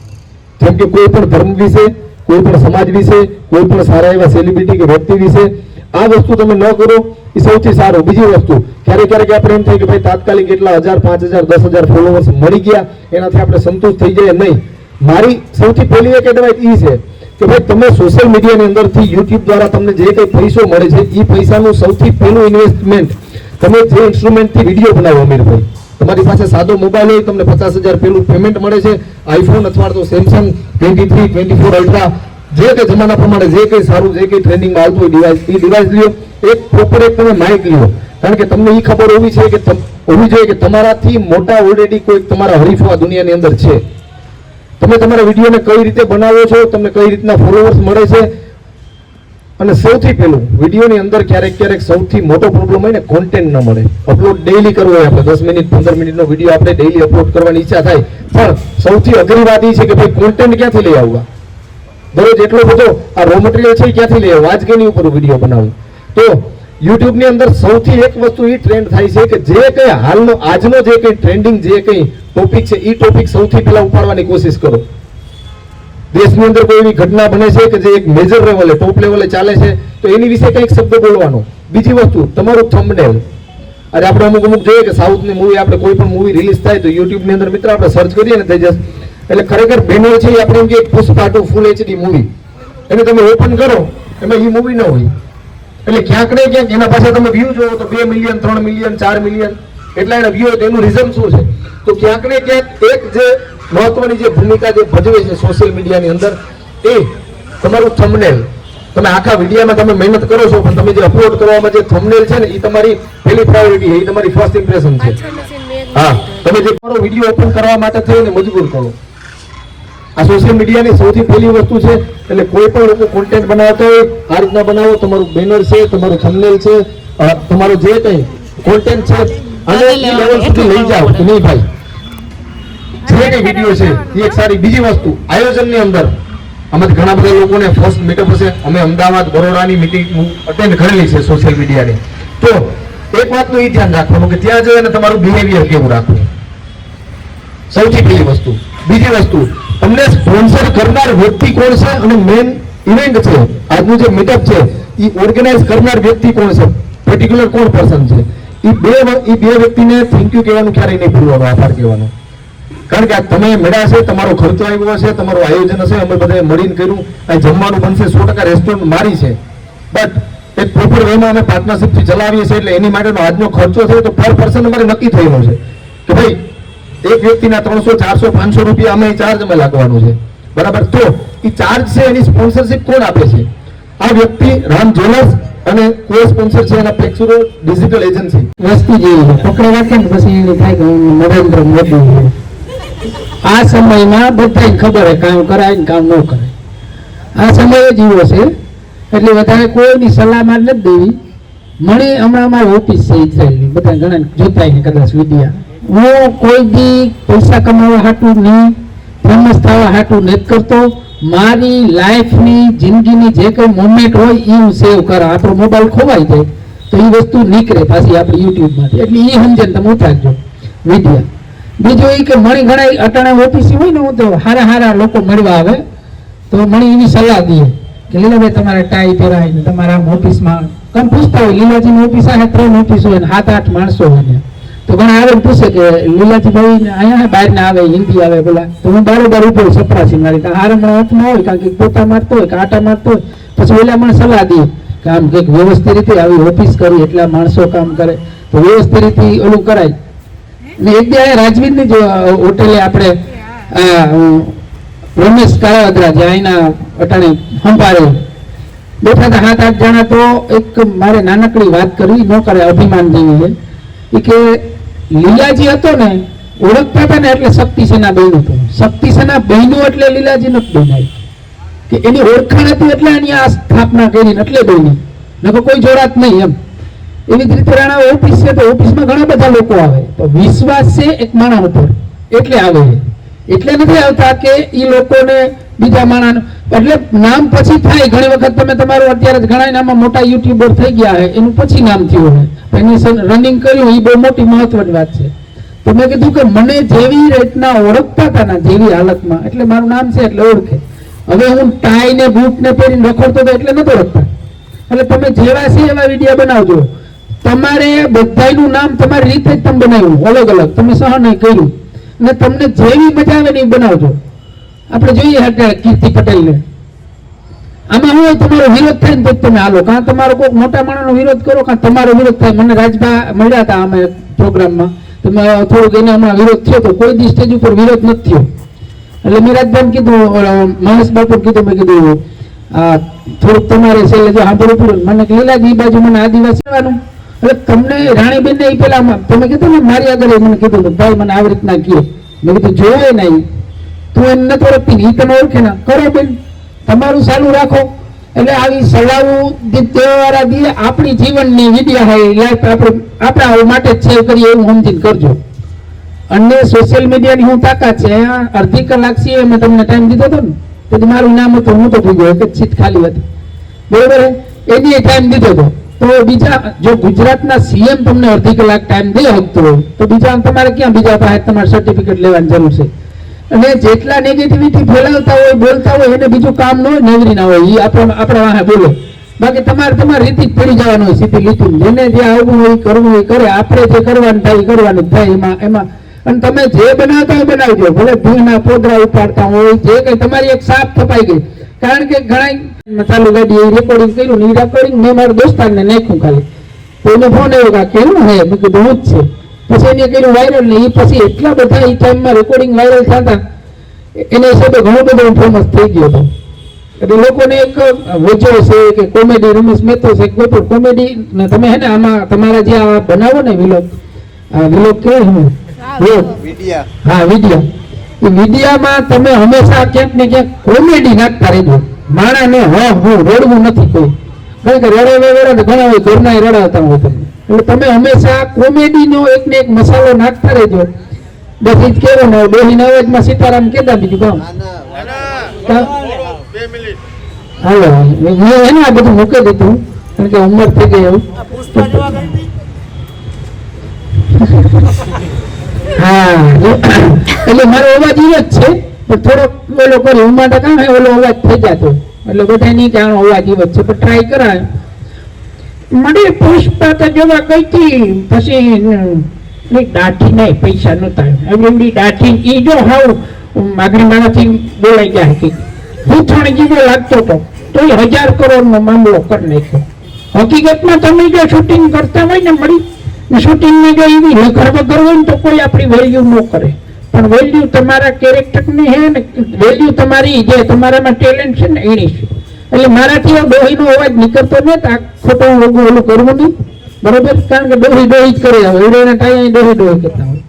જેમ કે કોઈ પણ ધર્મ વિશે, કોઈ પણ સમાજ વિશે, કોઈ પણ સારા એવા સેલિબ્રિટી કે વ્યક્તિ વિશે આ વસ્તુ તમે ન કરો એ સૌથી સારું. બીજી વસ્તુ, ક્યારેક ક્યારેક આપણે એમ થાય કે ભાઈ તાત્કાલિક એટલા 1000, 5000, 10000 ફોલોવર્સ મળી ગયા એનાથી આપણે સંતુષ્ટ થઈ જાય, નહીં. મારી સૌથી પહેલી એક એડવાઇસ એ છે કે ભાઈ તમે સોશિયલ મીડિયાની અંદરથી યુટ્યુબ દ્વારા તમને જે કંઈ પૈસો મળે છે એ પૈસાનું સૌથી પહેલું ઇન્વેસ્ટમેન્ટ તમે જે ઇન્સ્ટ્રુમેન્ટથી વિડીયો બનાવો. અમીરભાઈ, તમારી પાસે સાદો મોબાઈલ હોય, તમને 50,000 પેલું પેમેન્ટ મળે છે, આઈફોન અથવા તો સેમસંગ 23, 24 અલ્ટ્રા, જે કંઈ જમાના પ્રમાણે જે કંઈ સારું, જે કંઈ ટ્રેન્ડિંગમાં આવતું હોય ડિવાઇસ, એ ડિવાઇસ લ્યો. એક પ્રોપર એક તમે માઇક લ્યો, કારણ કે તમને એ ખબર હોવી છે કે હોવી જોઈએ કે તમારાથી મોટા ઓલરેડી કોઈ તમારા હરીફો આ દુનિયાની અંદર છે. તમે તમારા વિડીયોને કઈ રીતે બનાવો છો, તમને કઈ રીતના ફોલોવર્સ મળે છે. અને સૌથી પહેલું વિડીયોની અંદર ક્યારેક ક્યારેક સૌથી મોટો પ્રોબ્લેમ હોય ને, કોન્ટેન્ટ ન મળે. અપલોડ ડેઈલી કરવો હોય, આપણે 10 મિનિટ 15 મિનિટનો વિડીયો આપણે ડેઈલી અપલોડ કરવાની ઈચ્છા થાય, પણ સૌથી અઘરી વાત એ છે કે ભાઈ કોન્ટેન્ટ ક્યાંથી લઈ આવવા. દરરોજ એટલો બધો આ રો મટીરિયલ છે ક્યાંથી લઈ આવવા, આજ કેની ઉપર વિડીયો બનાવું. તો યુટ્યુબની અંદર સૌથી એક વસ્તુ એ ટ્રેન્ડ થાય છે કે જે કંઈ હાલનો આજનો જે કંઈ ટ્રેન્ડિંગ જે કંઈ ટોપિક છે એ ટોપિક સૌથી પહેલા ઉપાડવાની કોશિશ કરો. દેશની અંદર કોઈ એવી ઘટના બને છે કે જે એક મેજર લેવલે, ટોપ લેવલે ચાલે છે, તો એની વિશે કંઈક શબ્દ બોલવાનો. બીજી વસ્તુ, તમારું થંબનેલ. અરે આપણે અમુક જોઈએ કે સાઉથની મૂવી, આપણે કોઈ પણ મૂવી રિલીઝ થાય તો યુટ્યુબની અંદર મિત્ર આપણે સર્ચ કરીએ ને તેજસ, એટલે ખરેખર બેનર છે એ આપણે એમ કે પુષ્પા 2 ફૂલ HD મૂવી, એને તમે ઓપન કરો એમાં એ મૂવી ન હોય. એટલે ક્યાંક ને ક્યાંક એના પાસે તમે વ્યૂ જોવો તો 2 મિલિયન, 3 મિલિયન, 4 મિલિયન, એટલા એના વ્યૂ એનું રીઝન શું છે? તો ક્યાંક ને ક્યાંક એક જે મહત્વની જે ભૂમિકા જે ભજવે છે સોશિયલ મીડિયાની અંદર એ તમારું થંબનેલ. તમે આખા વિડીયોમાં તમે મહેનત કરો છો પણ તમે જે અપલોડ કરવામાં જે થંબનેલ છે ને એ તમારી પહેલી પ્રાયોરિટી છે, એ તમારી ફર્સ્ટ ઇમ્પ્રેશન છે. હા, તમે જે તમારો વિડીયો ઓપન કરવા માટે થઈને મજબૂર કરો. આ સોશિયલ મીડિયાની સૌથી પહેલી વસ્તુ છે. એટલે કોઈ પણ લોકો કોન્ટેન્ટ બનાવતા હોય આ રીતના બનાવો. તમારું બેનર છે, તમારું થંબનેલ છે, તમારો જે કંઈ કોન્ટેન્ટ છે અને એ લેવલ સુધી લઈ જાઓ કે નહીં ભાઈ જે કંઈ વિડીયો છે એ એક સારી. બીજી વસ્તુ આયોજનની અંદર આમાંથી ઘણા બધા લોકોને ફર્સ્ટ મીટઅપ હશે. અમે અમદાવાદ બરોડાની મીટિંગ અટેન્ડ કરેલી છે સોશિયલ મીડિયાની. તો એક વાતનું એ ધ્યાન રાખવાનું કે ત્યાં જઈને તમારું બિહેવિયર કેવું રાખવું, સૌથી પહેલી વસ્તુ. બીજી વસ્તુ, તમને સ્પોન્સર કરનાર વ્યક્તિ કોણ છે અને મેઇન ઇવેન્ટ છે આજનું જે મીટઅપ છે એ ઓર્ગેનાઇઝ કરનાર વ્યક્તિ કોણ છે, પર્ટિક્યુલર કોણ પર્સન છે. એ બે વ્યક્તિને થેન્ક યુ કહેવાનું ક્યારેય નહીં ભૂલવાનું, આભાર કહેવાનો. કારણ કે તમે મેળા છે, તમારો ખર્ચો આવ્યો હશે, તમારું આયોજન હશે, અમે બધાએ મળીને કર્યું, અહીં જમવાનું બનશે, 100% રેસ્ટોરન્ટ મારી છે, બટ એક પ્રોપર વેમાં અમે પાર્ટનરશિપથી ચલાવીએ છીએ. એટલે એની માટેનો આજનો ખર્ચો થયો તો પર પર્સન અમારે નક્કી થયેલો છે કે ભાઈ એક વ્યક્તિના 300, 400, 500 રૂપિયા અમે ચાર્જ અમે લાગવાનું છે, બરાબર. તો એ ચાર્જ છે એની સ્પોન્સરશિપ કોણ આપે છે? આ વ્યક્તિ રામ જ્વેલર્સ અને કો સ્પોન્સર છે એના પેક્સુરો ડિજિટલ એજન્સી. વસ્તુ જેવી છે પકડે રાખે ને પછી એને થાય કે હું નરેન્દ્ર મોદી છું. આ સમયમાં બધાને ખબર છે કામ કરાય ને કામ ન કરાય. આ સમય જ એવો છે એટલે વધારે કોઈની સલાહ માર નથી દેવી. મને હમણાં અમારી ઓફિસ છે ઇઝરાયલની, બધા ઘણા જોતા ને કદાચ વિડીયા. હું કોઈ દી પૈસા કમાવા હાટું નહીં, ફેમસ થવા હાટું નથી કરતો. મારી લાઈફની જિંદગીની જે કંઈ મોમેન્ટ હોય એ હું સેવ કરા. આપણો મોબાઈલ ખોવાઈ જાય તો એ વસ્તુ નીકળે પાછી આપણી યુટ્યુબમાંથી. એટલે એ સમજે તમે ઉતારજો વિડીયા. બીજું એ કે મણી ઘણા અટાણા ઓફિસ હોય ને, હું તો હારા લોકો મળવા આવે તો મણી એની સલાહ દઈએ કે લીલાભાઈ તમારે ટાઈ પહેરાય ને તમારા આમ ઓફિસમાં કામ પૂછતા હોય. લીલાજીની ઓફિસ આ 3 ઓફિસ હોય ને 7-8 માણસો હોય ને તો ઘણા આવે પૂછે કે લીલાજીભાઈ અહીંયા બહાર ના આવે, હિન્દી આવે બોલા. તો હું બારોબાર ઉભો સપરાસી મારી હારમણા હાથમાં હોય, કારણ કે પોતા મારતો હોય કે આટા મારતો હોય. પછી ઓલા મને સલાહ દઈએ કે આમ કંઈક વ્યવસ્થિત રીતે આવી ઓફિસ કરી એટલા માણસો કામ કરે તો વ્યવસ્થિત રીતે ઓલું કરાય. ને એક બે રાજવીરની જ હોટેલે આપણે રમેશ કાળાવદરા જે અહીંના અટાણે સંભાળે બેઠા હતા 7-8 જણા. તો એક મારે નાનકડી વાત કરવી ન કરે, અભિમાન જેવી છે. એ કે લીલાજી હતો ને ઓળખતા હતા ને એટલે શક્તિસેના બન્યું હતું. શક્તિસેના બન્યું એટલે લીલાજી નથી બન્યા કે એની ઓળખાણ હતી એટલે એની આ સ્થાપના કરી એટલે બની, નકર કોઈ જોડાત નહીં એમ. એવી જ રીતે રાણા ઓફિસ છે તો ઓફિસમાં ઘણા બધા લોકો આવે તો વિશ્વાસ છે એક માણસ ઉપર એટલે આવે છે. એટલે નથી આવતા કે એ લોકોને બીજા માણસ એટલે નામ પછી થાય. ઘણી વખત તમે તમારું અત્યારે ઘણા નામમાં મોટા યુટ્યુબર થઈ ગયા છે એનું પછી નામ થયું છે, એની રનિંગ કર્યું એ બહુ મોટી મહત્વની વાત છે. તો મેં કીધું કે મને જેવી રીતના ઓળખતા હતા ને જેવી હાલતમાં એટલે મારું નામ છે એટલે ઓળખે. હવે હું ટાઈ ને બૂટ ને પહેરીને રખડતો હતો એટલે નથી ઓળખતા. એટલે તમે જેવા છે એવા વિડીયો બનાવજો. તમારે બધાનું નામ તમારી રીતે જ તમે બનાવ્યું અલગ અલગ, તમે સહન કર્યું ને તમને જેવી મજા આવે ને એ બનાવજો. આપણે જોઈએ અત્યારે કીર્તિ પટેલને, આમાં હું તમારો વિરોધ થાય ને તો તમે હાલો, કાં તમારો કોઈ મોટા માણસનો વિરોધ કરો કાં તમારો વિરોધ થાય. મને રાજભા મળ્યા હતા અમે પ્રોગ્રામમાં, તો થોડુંક એને હમણાં વિરોધ થયો તો કોઈ દી સ્ટેજ ઉપર વિરોધ નથી થયો. એટલે મેં રાજભાઈ કીધું, મહેશ બાપુ કીધું, મેં કીધું થોડુંક તમારે છે એટલે જો સાંભળવું પડે. મને લીલાજી એ બાજુ મને આદિવાસી આવવાનું એટલે તમને રાણીબેન ને એ પેલા તમે કીધું ને મારી આગળ મને કીધું ભાઈ મને આવી રીતના કહો. મેં કીધું જોવે નહીં તું એને નથી ઓળખતી, એ તને ઓળખે ના કરો બેન તમારું ચાલુ રાખો. એટલે આવી સલાહો તહેવારા દઈએ આપણી જીવનની વિદ્યા હોય લાઈફ આપણા માટે જ સેવ કરીએ એવું સમજીને કરજો. અને સોશિયલ મીડિયાની હું તાકાત છે, અડધી કલાક છે મેં તમને ટાઈમ દીધો હતો ને તો મારું નામ હતું હું તો થઈ ગયો, એક જ સીટ ખાલી હતી બરોબર, એની ટાઈમ દીધો હતો. તો બીજા જો ગુજરાતના સીએમ તમને અડધી કલાક ટાઈમ દે શકતો હોય તો બીજા તમારે ક્યાં બીજા પાસે તમારે સર્ટિફિકેટ લેવાની જરૂર છે. અને જેટલા નેગેટિવિટી ફેલાવતા હોય બોલતા હોય એને બીજું કામ ન હોય, નેવરી ના હોય એ આપણા વાહે બોલે. બાકી તમારે તમારી રીતે જ પડી જવાનું હોય સીધી લીધું. જેને જે આવવું હોય કરવું હોય કરે, આપણે જે કરવાનું થાય એ કરવાનું થાય એમાં. અને તમે જે બનાવતા હોય બનાવજો, ભલે ભીના પોદરા ઉપાડતા હોય જે કઈ તમારી એક સાફ થપાઈ ગઈ. કારણ કે ઘણા ચાલુ ગાડી રેકોર્ડિંગ કર્યું ને એ રેકોર્ડિંગ મેં મારા દોસ્તારને નાખ્યું ખાલી, તો એનો ફોન આવ્યો કે કેવું હે, મેં કીધું હું જ છે. પછી એને કર્યું વાયરલ ને એ પછી એટલા બધા એ ટાઈમમાં રેકોર્ડિંગ વાયરલ થતા એના હિસાબે ઘણો બધો ફેમસ થઈ ગયો હતો. એટલે લોકોને એક વજો છે કે કોમેડી રમેશ મહેતો છે કોઈ પણ કોમેડી તમે હે ને આમાં તમારા જે આ બનાવો ને વિલોગ કેવાય હા વિડીયા એ વિડીયામાં તમે હંમેશા ક્યાંક ને ક્યાંક કોમેડી નાખતા રહેજો. માણાને હું રડવું નથી કોઈ, કારણ કે રડે ઘણા હોય ઘરના રડાવતા હોય તમે. એટલે તમે હંમેશા કોમેડીનો એક ને એક મસાલો નાખતા રહેજો. બસ એ જ કેવો ને ડોહીના અવાજમાં સીતારામ કેતા બીજું કામ હાલો મેં એને આ બધું મૂકી દીધું કારણ કે ઉંમર થઈ ગઈ એવું. હા એટલે મારો અવાજ એવો જ છે પણ થોડોક ઓલો કર્યો હું માટે કામ ઓલો અવાજ થઈ જતો એટલે બધા નહીં કે આનો અવાજ એવો જ છે પણ ટ્રાય કરાય. મને પુષ્પા તો જોવા ગઈ હતી પછી દાઢી નહીં પૈસા નતા એમની દાઢી એ જો હાવ આગળ મારાથી બોલાઈ ગયા હતી હું થોડી જીવો લાગતો હતો તો 1000 કરોડનો મામલો કરી નાખ્યો. હકીકતમાં તમે જો શૂટિંગ કરતા હોય ને મળી શૂટિંગની જો એવી લખર વગર હોય ને તો કોઈ આપણી વેલ્યુ ન કરે, પણ વેલ્યુ તમારા કેરેક્ટરની છે ને વેલ્યુ તમારી જે તમારામાં ટેલેન્ટ છે ને એની છે. એટલે મારાથી ડોહીનો અવાજ નીકળતો નથી, ખોટો ઓલું કરવું નહીં બરોબર, કારણ કે ડોહી જ કરે એવડે ટાઈ ડોહી કરતા હોય.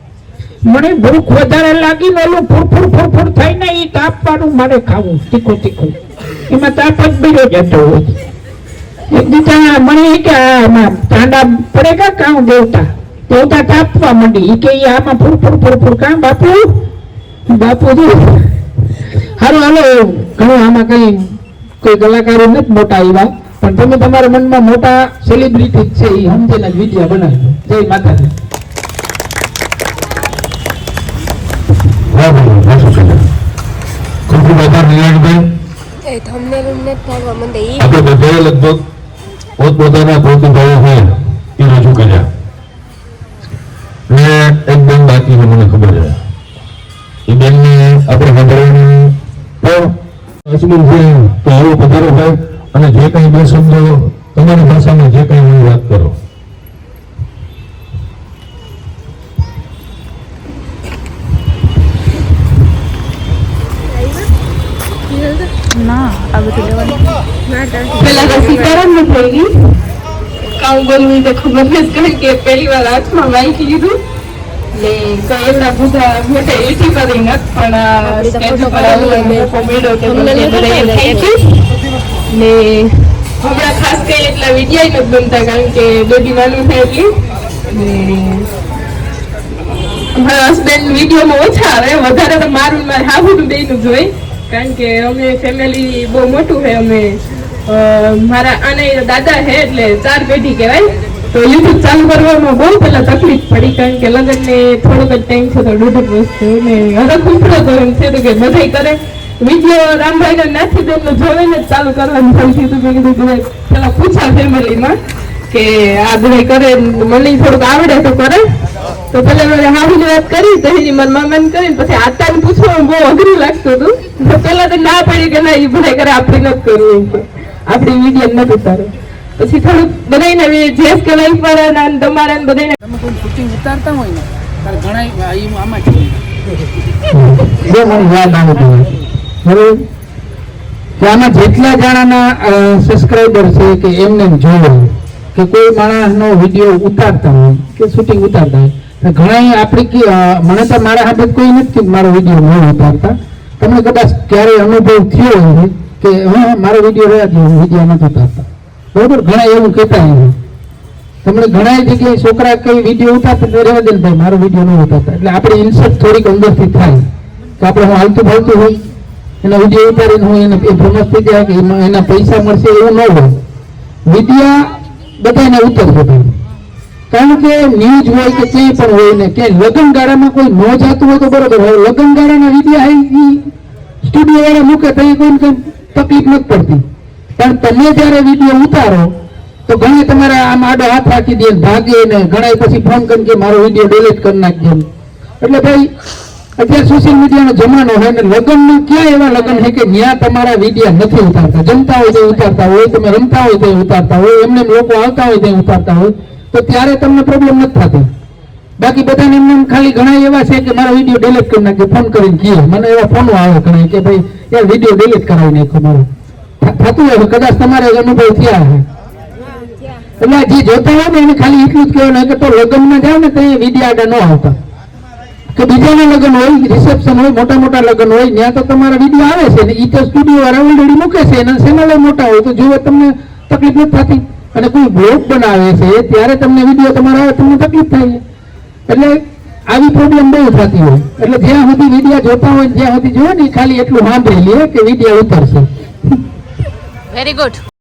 મને ભૂખ વધારે લાગી ને ઓલું ફૂર થાય ને એ તાપવાનું મારે ખાવું તીખું એમાં તાપ જ બીજો જતો હોય. એક દીધા મને કે આમાં ઠંડા પડે કામ દેવતા તાપવા માંડી એ કે આમાં ફૂર કામ બાપુ હારું હાલો ઘણું આમાં કઈ કોઈ કલાકારો નથી મોટા એવા, પણ તમે તમારા મનમાં મોટા સેલિબ્રિટી છે એ સમજીને વિડીયો બનાવજો. જય માતાજી. ખૂબ ખૂબ આભાર નિલાણભાઈ. આપણે બધાએ લગભગ પોતપોતાના પ્રતિભાવો હોય એ રજૂ કર્યા ને એક બેન બાકી છે મને ખબર છે એ બેનને આપણે સાંભળવાની પણ અજમેર છે તો આવો પધારો ભાઈ અને જે કંઈ બે શબ્દો તમારી ભાષામાં જે કંઈ હોય વાત કરો. પેલા તો સીતારામ ને થઈ ગઈ કામ બોલવું તો ખબર નથી, કારણ કે પહેલી વાર હાથમાં માઇક લીધું ને કઈ એવડા બધા મોટા એટી કરી નથી પણ સ્ટેજ ઉપર કોમેડો કે ને હમણાં ખાસ કઈ એટલા વિડીયો નથી બનતા કારણ કે બેબી નાનું થાય એટલી મારા હસબન્ડ વિડીયોમાં ઓછા આવે, વધારે તો મારું મારે હાહુનું બેયનું જ હોય કારણ કે અમે ફેમિલી બહુ મોટું છે. અમે મારા આને દાદા છે એટલે 4 પેઢી કહેવાય, તો યુટ્યુબ ચાલુ કરવામાં બહુ પેલા તકલીફ પડી કારણ કે લગ્નને થોડોક જ ટાઈમ છે તો 1.5 વર્ષ થયો ને હવે ખૂંપડો તો એમ છે તો કે બધાય કરે વિડીયો રામભાઈ નાથી બેનનું જોવે ને ચાલુ કરવાનું થયું હતું. મેં કીધું પેલા પૂછા ફેમિલીમાં કે આ બધા કરે મને થોડુંક આવડે તો કરે, તો પેલા મેં હાહુની વાત કરી તો એની મારા મામાને કરીને પછી આતાને પૂછવામાં બહુ અઘરું લાગતું હતું. તો પેલા તો ના પડી કે ના એ બધા કરે આપણે નથી કરવું એમ કે આપણી વિડીયો નથી ઉતારે. પછી થોડુંક બધાને જેસ કે લાઈફ વાળા તમારા બધાને તમે કોઈ શૂટિંગ ઉતારતા હોય ને ત્યારે ઘણા આમાં જ યાદ આવે બરોબર કે આમાં જેટલા જણાના સબસ્ક્રાઈબર છે કે એમને જોવે કે કોઈ માણસનો વિડીયો ઉતારતા હોય કે શૂટિંગ ઉતારતા હોય ઘણા આપણી મને તો મારા હાથે કોઈ નથી મારો વિડીયો ન ઉતારતા. તમને કદાચ ક્યારેય અનુભવ થયો હોય કે હા મારો વિડીયો રહ્યા છે વિડીયો નથી ઉતારતા બરોબર, ઘણા એવું કહેતા હોય. તમને ઘણા જગ્યાએ છોકરા કઈ વિડીયો ઉતારતા તો રહેવા દે ને ભાઈ મારો વિડીયો ન ઉતારતા, એટલે આપણે ઇન્સર્ટ થોડીક અંદરથી થાય કે આપણે હું હાલતું ફાલતું હોય એના વિડીયો ઉતારીને હું એને ફેમસ થઈ જાય કે એના પૈસા મળશે એવું ન હોય. વિડીયા બધાને ઉતરશે કારણ કે ન્યૂઝ હોય કે ક્યાંય પણ હોય ને ક્યાંય લગ્ન ગાળામાં કોઈ ન જતું હોય તો બરોબર હોય, લગ્ન ગાળાના વિડીયા સ્ટુડિયો વાળા મૂકે તો કોઈને કઈ તકલીફ નથી પડતી, પણ તમે જયારે વિડીયો ઉતારો તો ઘણા તમારા આમ આડો હાથ રાખી દે ભાગે ને ઘણા પછી ફોન કરીને કે મારો વિડીયો ડિલીટ કરી નાખજે. એટલે ભાઈ અત્યારે સોશિયલ મીડિયાનો જમાનો હોય ને લગ્નમાં ક્યાં એવા લગ્ન છે કે ત્યાં તમારા વિડીયા નથી ઉતારતા, જમતા હોય તો ઉતારતા હોય, તમે રમતા હોય તો ઉતારતા હોય, એમને લોકો આવતા હોય તો ઉતારતા હોય, તો ત્યારે તમને પ્રોબ્લેમ નથી થતી. બાકી બધાને એમને એમ ખાલી ઘણા એવા છે કે મારો વિડીયો ડિલીટ કરી નાખજો, ફોન કરીને કહે. મને એવા ફોનો આવે ઘણા કે ભાઈ યાર વિડીયો ડિલીટ કરાવી નાખો મારો. થતું હોય કદાચ તમારે અનુભવ થયા હશે. એટલે જે જોતા હોય ને એને ખાલી એટલું જ કહેવાનું કે તો લગ્નમાં જાવ ને તો વિડીયો આડા ન આવતા, કે બીજાના લગ્ન હોય, રિસેપ્શન હોય, મોટા મોટા લગ્ન હોય, ત્યાં તો તમારા વિડીયો આવે છે ને એ તો સ્ટુડિયો વાળા ઓલરેડી મૂકે છે, એના ચેનલો મોટા હોય તો જોવે તમને તકલીફ નથી થતી. અને કોઈ બ્લોગ બનાવે છે ત્યારે તમને વિડીયો તમારો આવે તમને તકલીફ થાય. એટલે આવી પ્રોબ્લેમ બહુ થતી હોય. એટલે જ્યાં સુધી વિડીયો જોતા હોય જ્યાં સુધી જોવે ને ખાલી એટલું સાંભળી લે કે વિડીયો ઉતરશે. Very good.